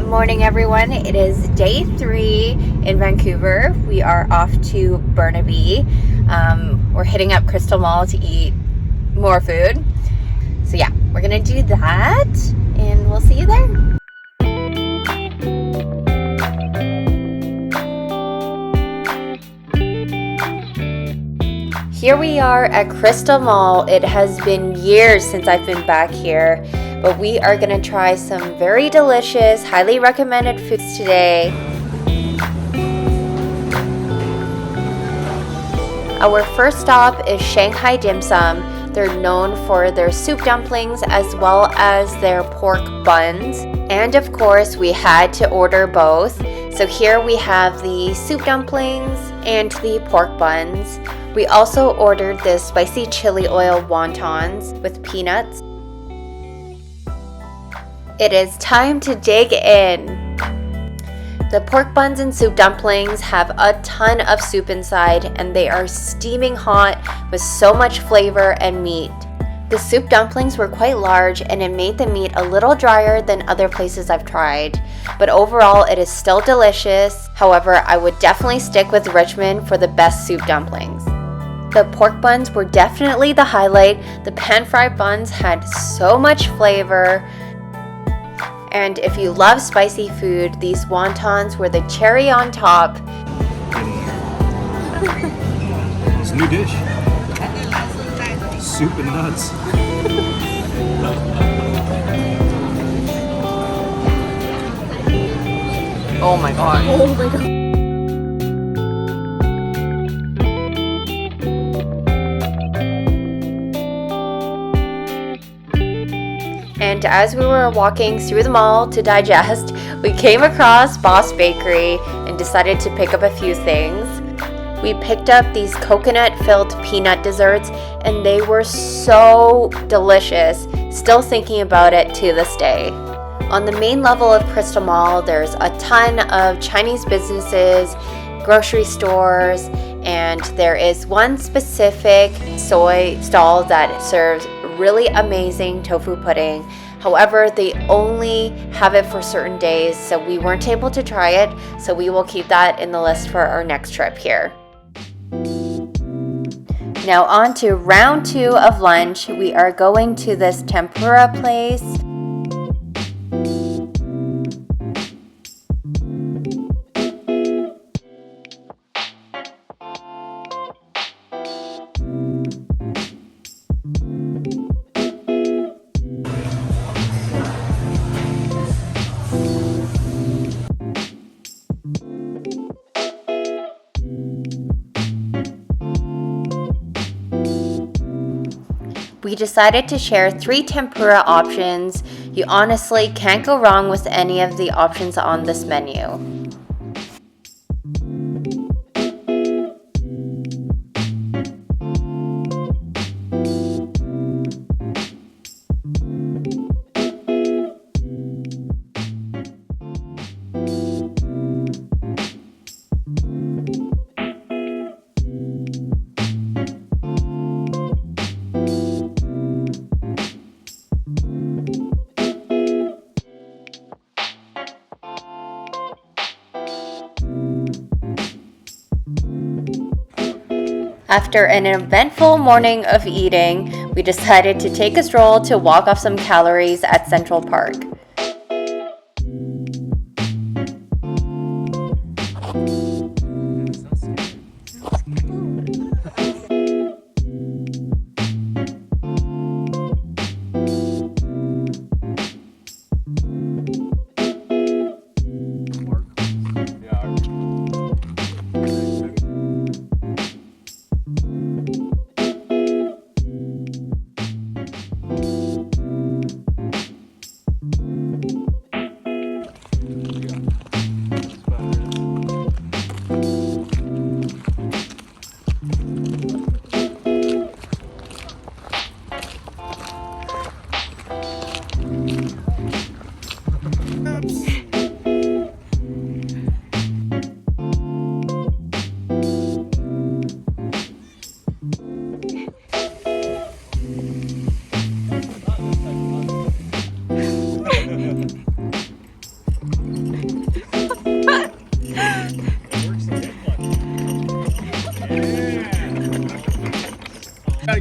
morning, everyone. It is day 3 in Vancouver. We are off to Burnaby. We're hitting up Crystal Mall to eat more food. So yeah, we're gonna do that and we'll see you there. Here we are at Crystal Mall. It has been years since I've been back here, but we are gonna try some very delicious, highly recommended foods today. Our first stop is Shanghai Dim Sum. They're known for their soup dumplings as well as their pork buns. And of course, we had to order both. So here we have the soup dumplings and the pork buns. We also ordered the spicy chili oil wontons with peanuts. It is time to dig in. The pork buns and soup dumplings have a ton of soup inside and they are steaming hot with so much flavor and meat. The soup dumplings were quite large and it made the meat a little drier than other places I've tried, but overall it is still delicious. However, I would definitely stick with Richmond for the best soup dumplings. The pork buns were definitely the highlight. The pan-fried buns had so much flavor. And if you love spicy food, these wontons were the cherry on top. It's a new dish. Soup and nuts. Oh my god. Oh my god. And as we were walking through the mall to digest, we came across Boss Bakery and decided to pick up a few things. We picked up these coconut-filled peanut desserts and they were so delicious. Still thinking about it to this day. On the main level of Crystal Mall, there's a ton of Chinese businesses, grocery stores, and there is one specific soy stall that serves really amazing tofu pudding. However, they only have it for certain days, so we weren't able to try it, so we will keep that in the list for our next trip here. Now on to round 2 of lunch. We are going to this tempura place. We decided to share 3 tempura options. You honestly can't go wrong with any of the options on this menu. After an eventful morning of eating, we decided to take a stroll to walk off some calories at Central Park.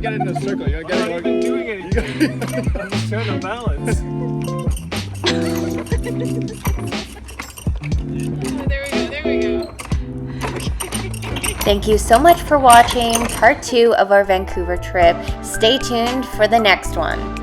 gotta get it in a circle. You gotta I'm not even doing anything. I'm just trying to balance. There we go. Thank you so much for watching part 2 of our Vancouver trip. Stay tuned for the next one.